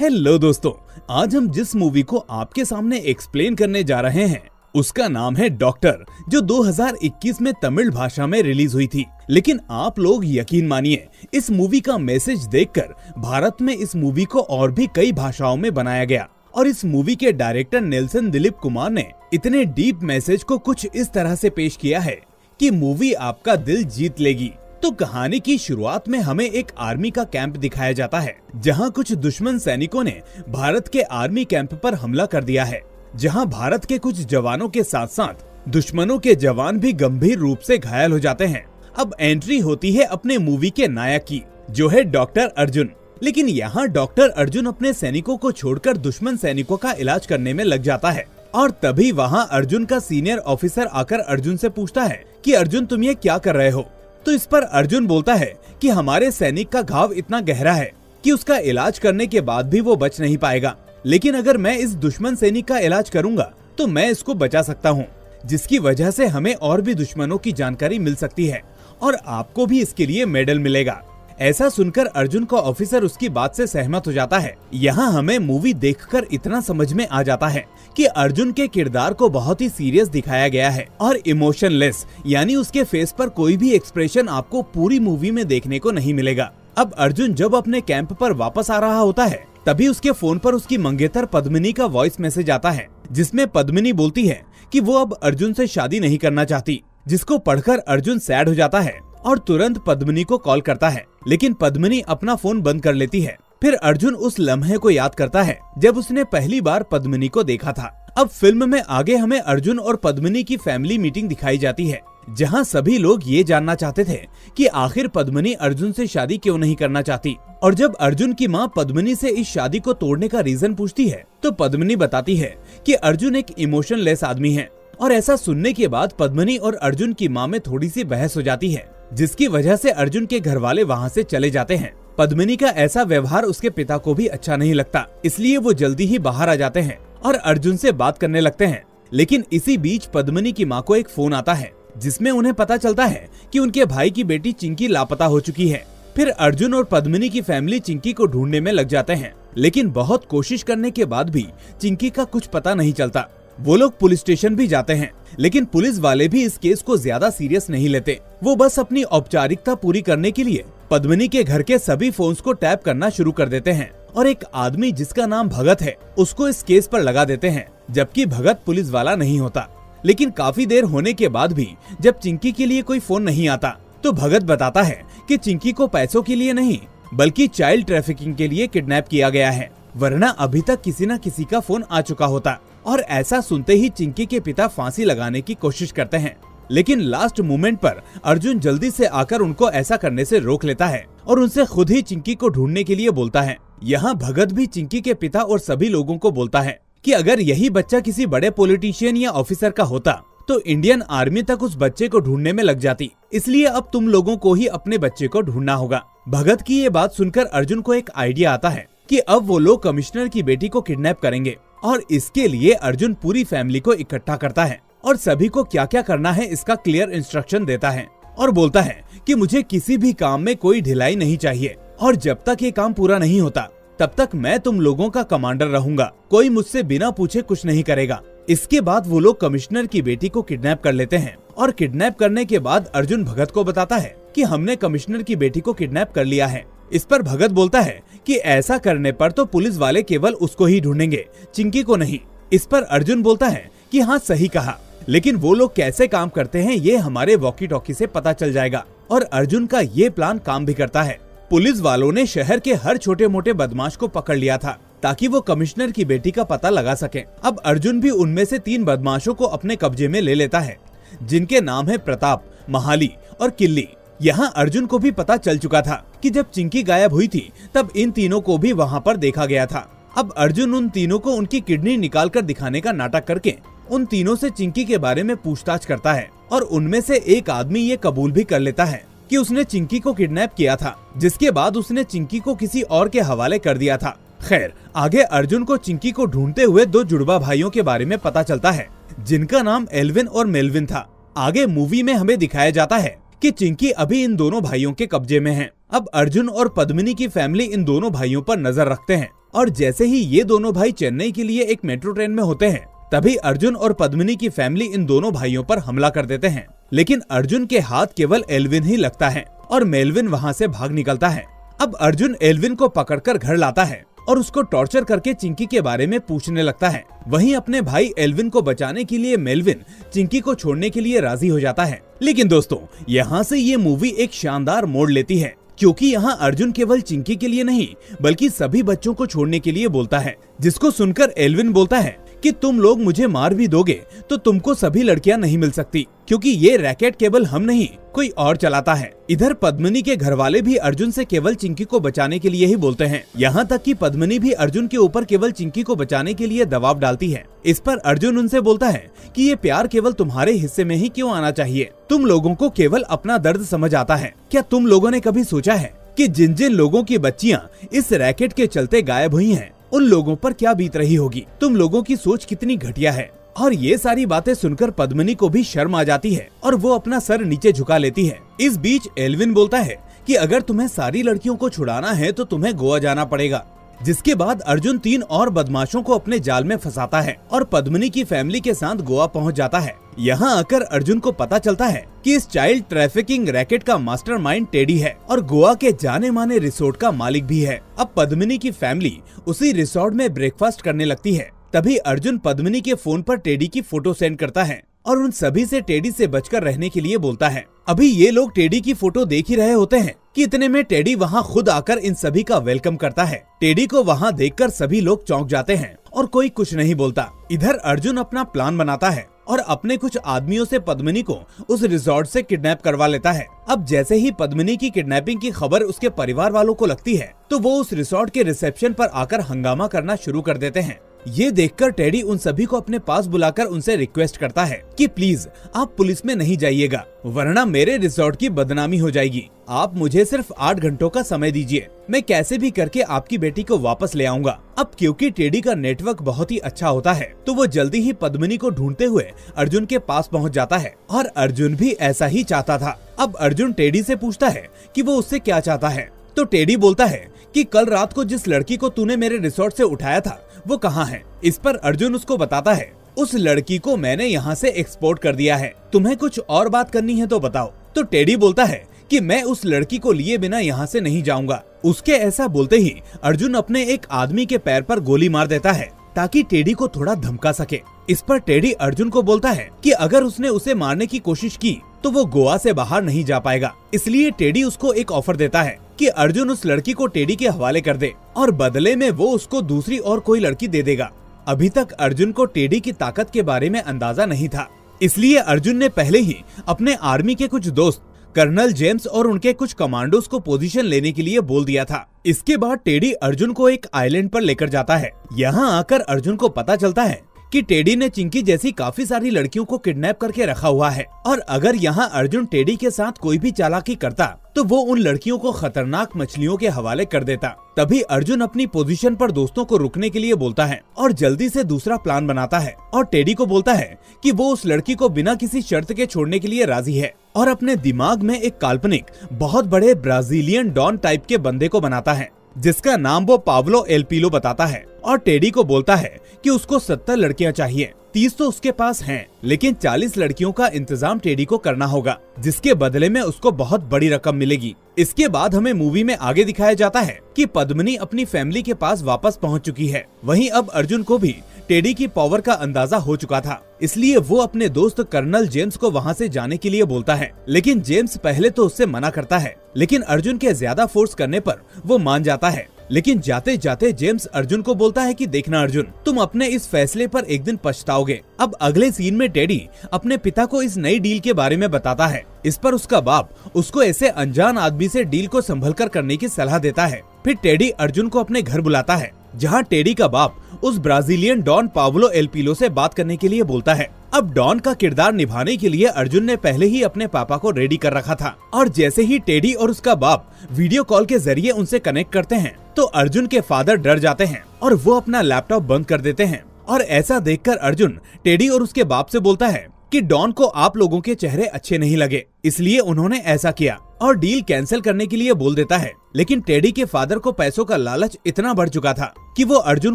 Hello दोस्तों, आज हम जिस मूवी को आपके सामने एक्सप्लेन करने जा रहे हैं उसका नाम है डॉक्टर, जो 2021 में तमिल भाषा में रिलीज हुई थी। लेकिन आप लोग यकीन मानिए, इस मूवी का मैसेज देखकर भारत में इस मूवी को और भी कई भाषाओं में बनाया गया और इस मूवी के डायरेक्टर नेल्सन दिलीप कुमार ने इतने डीप मैसेज को कुछ इस तरह से पेश किया है कि मूवी आपका दिल जीत लेगी। तो कहानी की शुरुआत में हमें एक आर्मी का कैंप दिखाया जाता है, जहां कुछ दुश्मन सैनिकों ने भारत के आर्मी कैंप पर हमला कर दिया है, जहां भारत के कुछ जवानों के साथ साथ दुश्मनों के जवान भी गंभीर रूप से घायल हो जाते हैं। अब एंट्री होती है अपने मूवी के नायक की, जो है डॉक्टर अर्जुन। लेकिन यहाँ डॉक्टर अर्जुन अपने सैनिकों को छोड़कर दुश्मन सैनिकों का इलाज करने में लग जाता है और तभी वहाँ अर्जुन का सीनियर ऑफिसर आकर अर्जुन से पूछता है कि अर्जुन, तुम ये क्या कर रहे हो? तो इस पर अर्जुन बोलता है कि हमारे सैनिक का घाव इतना गहरा है कि उसका इलाज करने के बाद भी वो बच नहीं पाएगा, लेकिन अगर मैं इस दुश्मन सैनिक का इलाज करूंगा तो मैं इसको बचा सकता हूँ, जिसकी वजह से हमें और भी दुश्मनों की जानकारी मिल सकती है और आपको भी इसके लिए मेडल मिलेगा। ऐसा सुनकर अर्जुन का ऑफिसर उसकी बात से सहमत हो जाता है। यहाँ हमें मूवी देखकर इतना समझ में आ जाता है कि अर्जुन के किरदार को बहुत ही सीरियस दिखाया गया है और इमोशनलेस, यानी उसके फेस पर कोई भी एक्सप्रेशन आपको पूरी मूवी में देखने को नहीं मिलेगा। अब अर्जुन जब अपने कैंप पर वापस आ रहा होता है, तभी उसके फोन पर उसकी मंगेतर पद्मिनी का वॉइस मैसेज आता है, जिसमें पद्मिनी बोलती है कि वो अब अर्जुन से शादी नहीं करना चाहती, जिसको पढ़कर अर्जुन सैड हो जाता है और तुरंत पद्मिनी को कॉल करता है। लेकिन पद्मिनी अपना फोन बंद कर लेती है। फिर अर्जुन उस लम्हे को याद करता है जब उसने पहली बार पद्मिनी को देखा था। अब फिल्म में आगे हमें अर्जुन और पद्मिनी की फैमिली मीटिंग दिखाई जाती है, जहां सभी लोग ये जानना चाहते थे कि आखिर पद्मिनी अर्जुन से शादी क्यों नहीं करना चाहती। और जब अर्जुन की मां पद्मिनी से इस शादी को तोड़ने का रीजन पूछती है, तो पद्मिनी बताती है कि अर्जुन एक इमोशनलेस आदमी है। और ऐसा सुनने के बाद पद्मिनी और अर्जुन की मां में थोड़ी सी बहस हो जाती है, जिसकी वजह से अर्जुन के घर वाले वहाँ से चले जाते हैं। पद्मिनी का ऐसा व्यवहार उसके पिता को भी अच्छा नहीं लगता, इसलिए वो जल्दी ही बाहर आ जाते हैं और अर्जुन से बात करने लगते हैं। लेकिन इसी बीच पद्मिनी की माँ को एक फोन आता है, जिसमें उन्हें पता चलता है कि उनके भाई की बेटी चिंकी लापता हो चुकी है। फिर अर्जुन और पद्मिनी की फैमिली चिंकी को ढूंढने में लग जाते हैं, लेकिन बहुत कोशिश करने के बाद भी चिंकी का कुछ पता नहीं चलता। वो लोग पुलिस स्टेशन भी जाते हैं, लेकिन पुलिस वाले भी इस केस को ज्यादा सीरियस नहीं लेते। वो बस अपनी औपचारिकता पूरी करने के लिए पद्मिनी के घर के सभी फोन्स को टैप करना शुरू कर देते हैं और एक आदमी जिसका नाम भगत है उसको इस केस पर लगा देते हैं, जबकि भगत पुलिस वाला नहीं होता। लेकिन काफी देर होने के बाद भी जब चिंकी के लिए कोई फोन नहीं आता, तो भगत बताता है कि चिंकी को पैसों के लिए नहीं बल्कि चाइल्ड ट्रैफिकिंग के लिए किडनैप किया गया है, वरना अभी तक किसी न किसी का फोन आ चुका होता। और ऐसा सुनते ही चिंकी के पिता फांसी लगाने की कोशिश करते हैं, लेकिन लास्ट मोमेंट पर अर्जुन जल्दी से आकर उनको ऐसा करने से रोक लेता है और उनसे खुद ही चिंकी को ढूंढने के लिए बोलता है। यहाँ भगत भी चिंकी के पिता और सभी लोगों को बोलता है कि अगर यही बच्चा किसी बड़े पॉलिटिशियन या ऑफिसर का होता तो इंडियन आर्मी तक उस बच्चे को ढूंढने में लग जाती, इसलिए अब तुम लोगों को ही अपने बच्चे को ढूंढना होगा। भगत की ये बात सुनकर अर्जुन को एक आइडिया आता है कि अब वो लोग कमिश्नर की बेटी को किडनैप करेंगे और इसके लिए अर्जुन पूरी फैमिली को इकट्ठा करता है और सभी को क्या क्या करना है इसका क्लियर इंस्ट्रक्शन देता है और बोलता है कि मुझे किसी भी काम में कोई ढिलाई नहीं चाहिए और जब तक ये काम पूरा नहीं होता तब तक मैं तुम लोगों का कमांडर रहूंगा, कोई मुझसे बिना पूछे कुछ नहीं करेगा। इसके बाद वो लोग कमिश्नर की बेटी को किडनैप कर लेते हैं और किडनैप करने के बाद अर्जुन भगत को बताता है कि हमने कमिश्नर की बेटी को किडनैप कर लिया है। इस पर भगत बोलता है कि ऐसा करने पर तो पुलिस वाले केवल उसको ही ढूंढेंगे, चिंकी को नहीं। इस पर अर्जुन बोलता है कि हाँ, सही कहा, लेकिन वो लोग कैसे काम करते हैं ये हमारे वॉकी टॉकी से पता चल जाएगा। और अर्जुन का ये प्लान काम भी करता है। पुलिस वालों ने शहर के हर छोटे मोटे बदमाश को पकड़ लिया था ताकि वो कमिश्नर की बेटी का पता लगा सके। अब अर्जुन भी उनमें से 3 बदमाशों को अपने कब्जे में ले लेता है, जिनके नाम है प्रताप, महाली और किल्ली। यहाँ अर्जुन को भी पता चल चुका था कि जब चिंकी गायब हुई थी तब इन तीनों को भी वहाँ पर देखा गया था। अब अर्जुन उन तीनों को उनकी किडनी निकाल कर दिखाने का नाटक करके उन तीनों से चिंकी के बारे में पूछताछ करता है और उनमें से एक आदमी ये कबूल भी कर लेता है कि उसने चिंकी को किडनैप किया था, जिसके बाद उसने चिंकी को किसी और के हवाले कर दिया था। खैर, आगे अर्जुन को चिंकी को ढूंढते हुए 2 जुड़वा भाइयों के बारे में पता चलता है, जिनका नाम एल्विन और मेल्विन था। आगे मूवी में हमें दिखाया जाता है कि चिंकी अभी इन दोनों भाइयों के कब्जे में है। अब अर्जुन और पद्मिनी की फैमिली इन दोनों भाइयों पर नजर रखते हैं और जैसे ही ये दोनों भाई चेन्नई के लिए एक मेट्रो ट्रेन में होते हैं, तभी अर्जुन और पद्मिनी की फैमिली इन दोनों भाइयों पर हमला कर देते हैं। लेकिन अर्जुन के हाथ केवल एल्विन ही लगता है और मेल्विन वहाँ से भाग निकलता है। अब अर्जुन एल्विन को पकड़कर घर लाता है और उसको टॉर्चर करके चिंकी के बारे में पूछने लगता है। वहीं अपने भाई एल्विन को बचाने के लिए मेल्विन चिंकी को छोड़ने के लिए राजी हो जाता है। लेकिन दोस्तों, यहाँ से ये मूवी एक शानदार मोड़ लेती है, क्योंकि यहाँ अर्जुन केवल चिंकी के लिए नहीं बल्कि सभी बच्चों को छोड़ने के लिए बोलता है, जिसको सुनकर एल्विन बोलता है कि तुम लोग मुझे मार भी दोगे तो तुमको सभी लड़कियां नहीं मिल सकती, क्योंकि ये रैकेट केवल हम नहीं कोई और चलाता है। इधर पद्मिनी के घर वाले भी अर्जुन से केवल चिंकी को बचाने के लिए ही बोलते हैं। यहाँ तक कि पद्मिनी भी अर्जुन के ऊपर केवल चिंकी को बचाने के लिए दबाव डालती है। इस पर अर्जुन उनसे बोलता है कि ये प्यार केवल तुम्हारे हिस्से में ही क्यों आना चाहिए, तुम लोगों को केवल अपना दर्द समझ आता है। क्या तुम लोगों ने कभी सोचा है कि जिन जिन लोगों की बच्चियाँ इस रैकेट के चलते गायब हुई हैं, उन लोगों पर क्या बीत रही होगी? तुम लोगों की सोच कितनी घटिया है। और ये सारी बातें सुनकर पद्मिनी को भी शर्म आ जाती है और वो अपना सर नीचे झुका लेती है। इस बीच एल्विन बोलता है कि अगर तुम्हें सारी लड़कियों को छुड़ाना है तो तुम्हें गोवा जाना पड़ेगा। जिसके बाद अर्जुन 3 और बदमाशों को अपने जाल में फंसाता है और पद्मिनी की फैमिली के साथ गोवा पहुंच जाता है। यहाँ आकर अर्जुन को पता चलता है कि इस चाइल्ड ट्रैफिकिंग रैकेट का मास्टरमाइंड टेडी है और गोवा के जाने माने रिसोर्ट का मालिक भी है। अब पद्मिनी की फैमिली उसी रिसोर्ट में ब्रेकफास्ट करने लगती है। तभी अर्जुन पद्मिनी के फोन पर टेडी की फोटो सेंड करता है और उन सभी से टेडी से बचकर रहने के लिए बोलता है। अभी ये लोग टेडी की फोटो देख ही रहे होते हैं कि इतने में टेडी वहाँ खुद आकर इन सभी का वेलकम करता है। टेडी को वहाँ देखकर सभी लोग चौंक जाते हैं और कोई कुछ नहीं बोलता। इधर अर्जुन अपना प्लान बनाता है और अपने कुछ आदमियों से पद्मिनी को उस रिजॉर्ट से किडनैप करवा लेता है। अब जैसे ही पद्मिनी की किडनैपिंग की खबर उसके परिवार वालों को लगती है तो वो उस रिसोर्ट के रिसेप्शन पर आकर हंगामा करना शुरू कर देते हैं। ये देखकर टेडी उन सभी को अपने पास बुलाकर उनसे रिक्वेस्ट करता है कि प्लीज आप पुलिस में नहीं जाइएगा, वरना मेरे रिसोर्ट की बदनामी हो जाएगी। आप मुझे सिर्फ 8 घंटों का समय दीजिए, मैं कैसे भी करके आपकी बेटी को वापस ले आऊंगा। अब क्योंकि टेडी का नेटवर्क बहुत ही अच्छा होता है तो वो जल्दी ही पद्मिनी को ढूंढते हुए अर्जुन के पास पहुंच जाता है और अर्जुन भी ऐसा ही चाहता था। अब अर्जुन टेडी से पूछता है कि वो उससे क्या चाहता है, तो टेडी बोलता है कि कल रात को जिस लड़की को तूने मेरे रिसोर्ट से उठाया था वो कहाँ है। इस पर अर्जुन उसको बताता है, उस लड़की को मैंने यहाँ से एक्सपोर्ट कर दिया है, तुम्हें कुछ और बात करनी है तो बताओ। तो टेडी बोलता है कि मैं उस लड़की को लिए बिना यहाँ से नहीं जाऊंगा। उसके ऐसा बोलते ही अर्जुन अपने एक आदमी के पैर पर गोली मार देता है ताकि टेडी को थोड़ा धमका सके। इस पर टेडी अर्जुन को बोलता है कि अगर उसने उसे मारने की कोशिश की तो वो गोवा से बाहर नहीं जा पाएगा। इसलिए टेडी उसको एक ऑफर देता है कि अर्जुन उस लड़की को टेडी के हवाले कर दे और बदले में वो उसको दूसरी और कोई लड़की दे देगा। अभी तक अर्जुन को टेडी की ताकत के बारे में अंदाजा नहीं था, इसलिए अर्जुन ने पहले ही अपने आर्मी के कुछ दोस्त कर्नल जेम्स और उनके कुछ कमांडोज को पोजीशन लेने के लिए बोल दिया था। इसके बाद टेडी अर्जुन को एक आइलैंड पर लेकर जाता है। यहाँ आकर अर्जुन को पता चलता है कि टेडी ने चिंकी जैसी काफी सारी लड़कियों को किडनैप करके रखा हुआ है और अगर यहाँ अर्जुन टेडी के साथ कोई भी चालाकी करता तो वो उन लड़कियों को खतरनाक मछलियों के हवाले कर देता। तभी अर्जुन अपनी पोजीशन पर दोस्तों को रुकने के लिए बोलता है और जल्दी से दूसरा प्लान बनाता है और टेडी को बोलता है कि वो उस लड़की को बिना किसी शर्त के छोड़ने के लिए राजी है और अपने दिमाग में एक काल्पनिक बहुत बड़े ब्राजीलियन डॉन टाइप के बंदे को बनाता है जिसका नाम वो पाब्लो एल पीलो बताता है और टेडी को बोलता है कि उसको 70 लड़कियां चाहिए। 30 तो उसके पास हैं, लेकिन 40 लड़कियों का इंतजाम टेडी को करना होगा, जिसके बदले में उसको बहुत बड़ी रकम मिलेगी। इसके बाद हमें मूवी में आगे दिखाया जाता है कि पद्मिनी अपनी फैमिली के पास वापस पहुंच चुकी है। वहीं अब अर्जुन को भी टेडी की पावर का अंदाजा हो चुका था, इसलिए वो अपने दोस्त कर्नल जेम्स को वहां से जाने के लिए बोलता है। लेकिन जेम्स पहले तो उससे मना करता है, लेकिन अर्जुन के ज्यादा फोर्स करने पर वो मान जाता है। लेकिन जाते जाते जेम्स अर्जुन को बोलता है कि देखना अर्जुन, तुम अपने इस फैसले पर एक दिन पछताओगे। अब अगले सीन में टेडी अपने पिता को इस नई डील के बारे में बताता है। इस पर उसका बाप उसको ऐसे अनजान आदमी से डील को संभलकर करने की सलाह देता है। फिर टेडी अर्जुन को अपने घर बुलाता है, जहाँ टेडी का बाप उस ब्राजीलियन डॉन पाब्लो एल पीलो से बात करने के लिए बोलता है। अब डॉन का किरदार निभाने के लिए अर्जुन ने पहले ही अपने पापा को रेडी कर रखा था और जैसे ही टेडी और उसका बाप वीडियो कॉल के जरिए उनसे कनेक्ट करते हैं तो अर्जुन के फादर डर जाते हैं और वो अपना लैपटॉप बंद कर देते हैं। और ऐसा देखकर अर्जुन टेडी और उसके बाप से बोलता है कि डॉन को आप लोगों के चेहरे अच्छे नहीं लगे, इसलिए उन्होंने ऐसा किया और डील कैंसिल करने के लिए बोल देता है। लेकिन टेडी के फादर को पैसों का लालच इतना बढ़ चुका था कि वो अर्जुन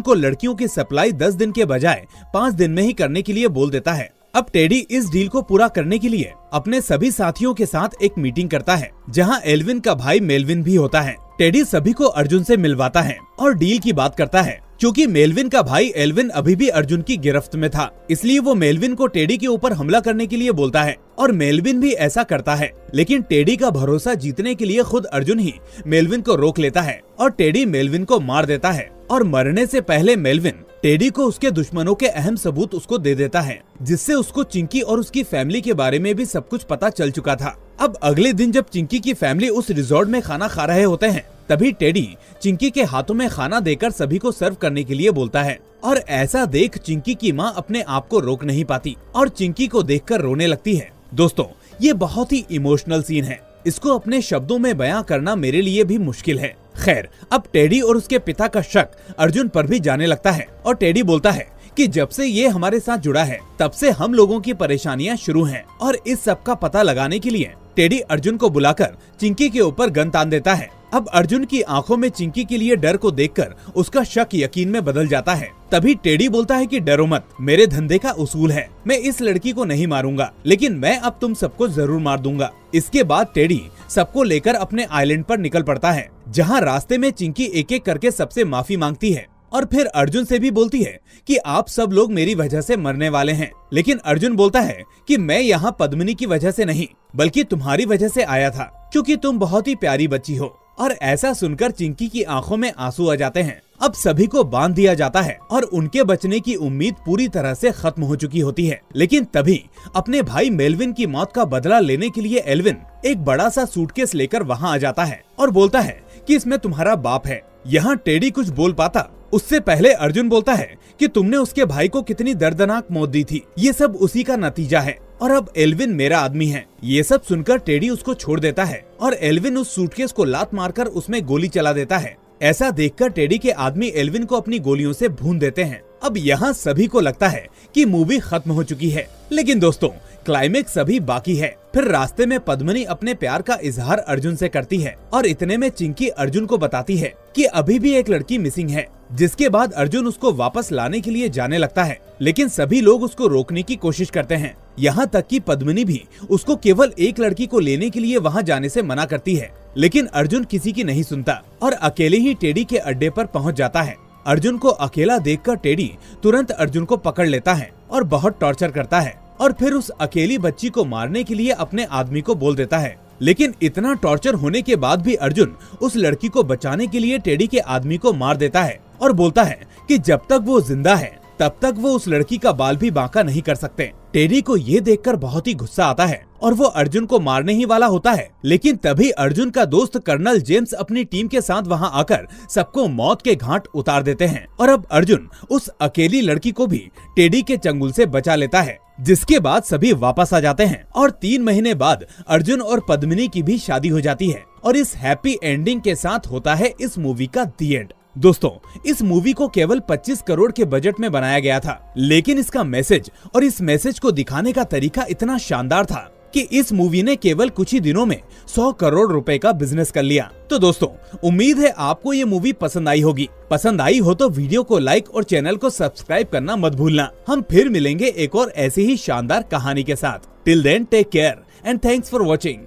को लड़कियों की सप्लाई 10 दिन के बजाय 5 दिन में ही करने के लिए बोल देता है। अब टेडी इस डील को पूरा करने के लिए अपने सभी साथियों के साथ एक मीटिंग करता है, जहां एल्विन का भाई मेल्विन भी होता है। टेडी सभी को अर्जुन से मिलवाता है और डील की बात करता है। क्योंकि मेल्विन का भाई एल्विन अभी भी अर्जुन की गिरफ्त में था, इसलिए वो मेल्विन को टेडी के ऊपर हमला करने के लिए बोलता है और मेल्विन भी ऐसा करता है। लेकिन टेडी का भरोसा जीतने के लिए खुद अर्जुन ही मेल्विन को रोक लेता है और टेडी मेल्विन को मार देता है। और मरने से पहले मेल्विन टेडी को उसके दुश्मनों के अहम सबूत उसको दे देता है, जिससे उसको चिंकी और उसकी फैमिली के बारे में भी सब कुछ पता चल चुका था। अब अगले दिन जब चिंकी की फैमिली उस रिजॉर्ट में खाना खा रहे होते हैं, तभी टेडी चिंकी के हाथों में खाना देकर सभी को सर्व करने के लिए बोलता है। और ऐसा देख चिंकी की माँ अपने आप को रोक नहीं पाती और चिंकी को देखकर रोने लगती है। दोस्तों, ये बहुत ही इमोशनल सीन है, इसको अपने शब्दों में बयां करना मेरे लिए भी मुश्किल है। खैर, अब टेडी और उसके पिता का शक अर्जुन पर भी जाने लगता है और टेडी बोलता है कि जब से ये हमारे साथ जुड़ा है, तब से हम लोगों की परेशानियां शुरू हैं। और इस सब का पता लगाने के लिए टेडी अर्जुन को बुलाकर चिंकी के ऊपर गन तान देता है। अब अर्जुन की आंखों में चिंकी के लिए डर को देखकर उसका शक यकीन में बदल जाता है। तभी टेडी बोलता है कि डरो मत, मेरे धंधे का उसूल है, मैं इस लड़की को नहीं मारूंगा, लेकिन मैं अब तुम सबको जरूर मार दूंगा। इसके बाद टेडी सबको लेकर अपने आइलैंड पर निकल पड़ता है, जहाँ रास्ते में चिंकी एक एक करके सबसे माफी मांगती है और फिर अर्जुन से भी बोलती है कि आप सब लोग मेरी वजह से मरने वाले हैं। लेकिन अर्जुन बोलता है कि मैं यहाँ पद्मिनी की वजह से नहीं, बल्कि तुम्हारी वजह से आया था, क्योंकि तुम बहुत ही प्यारी बच्ची हो। और ऐसा सुनकर चिंकी की आंखों में आंसू आ जाते हैं। अब सभी को बांध दिया जाता है और उनके बचने की उम्मीद पूरी तरह से खत्म हो चुकी होती है। लेकिन तभी अपने भाई मेल्विन की मौत का बदला लेने के लिए एल्विन एक बड़ा सा सूटकेस लेकर वहाँ आ जाता है और बोलता है कि इसमें तुम्हारा बाप है। यहाँ टेडी कुछ बोल पाता, उससे पहले अर्जुन बोलता है कि तुमने उसके भाई को कितनी दर्दनाक मौत दी थी, ये सब उसी का नतीजा है और अब एल्विन मेरा आदमी है। ये सब सुनकर टेडी उसको छोड़ देता है और एल्विन उस सूटकेस को लात मारकर उसमें गोली चला देता है। ऐसा देखकर टेडी के आदमी एल्विन को अपनी गोलियों से भून देते हैं। अब यहाँ सभी को लगता है कि मूवी खत्म हो चुकी है, लेकिन दोस्तों क्लाइमेक्स अभी बाकी है। फिर रास्ते में पद्मिनी अपने प्यार का इजहार अर्जुन से करती है और इतने में चिंकी अर्जुन को बताती है कि अभी भी एक लड़की मिसिंग है, जिसके बाद अर्जुन उसको वापस लाने के लिए जाने लगता है। लेकिन सभी लोग उसको रोकने की कोशिश करते हैं, यहाँ तक कि पद्मिनी भी उसको केवल एक लड़की को लेने के लिए वहाँ जाने से मना करती है। लेकिन अर्जुन किसी की नहीं सुनता और अकेले ही टेडी के अड्डे पर पहुँच जाता है। अर्जुन को अकेला देखकर टेडी तुरंत अर्जुन को पकड़ लेता है और बहुत टॉर्चर करता है और फिर उस अकेली बच्ची को मारने के लिए अपने आदमी को बोल देता है। लेकिन इतना टॉर्चर होने के बाद भी अर्जुन उस लड़की को बचाने के लिए टेडी के आदमी को मार देता है और बोलता है कि जब तक वो जिंदा है तब तक वो उस लड़की का बाल भी बांका नहीं कर सकते। टेडी को ये देखकर बहुत ही गुस्सा आता है और वो अर्जुन को मारने ही वाला होता है। लेकिन तभी अर्जुन का दोस्त कर्नल जेम्स अपनी टीम के साथ वहां आकर सबको मौत के घाट उतार देते हैं और अब अर्जुन उस अकेली लड़की को भी टेडी के चंगुल से बचा लेता है, जिसके बाद सभी वापस आ जाते हैं और 3 महीने बाद अर्जुन और पद्मिनी की भी शादी हो जाती है और इस हैप्पी एंडिंग के साथ होता है इस मूवी का दी एंड। दोस्तों, इस मूवी को केवल 25 करोड़ के बजट में बनाया गया था, लेकिन इसका मैसेज और इस मैसेज को दिखाने का तरीका इतना शानदार था कि इस मूवी ने केवल कुछ ही दिनों में 100 करोड़ रुपए का बिजनेस कर लिया। तो दोस्तों, उम्मीद है आपको ये मूवी पसंद आई होगी। पसंद आई हो तो वीडियो को लाइक और चैनल को सब्सक्राइब करना मत भूलना। हम फिर मिलेंगे एक और ऐसी ही शानदार कहानी के साथ। Till then take care and thanks for watching.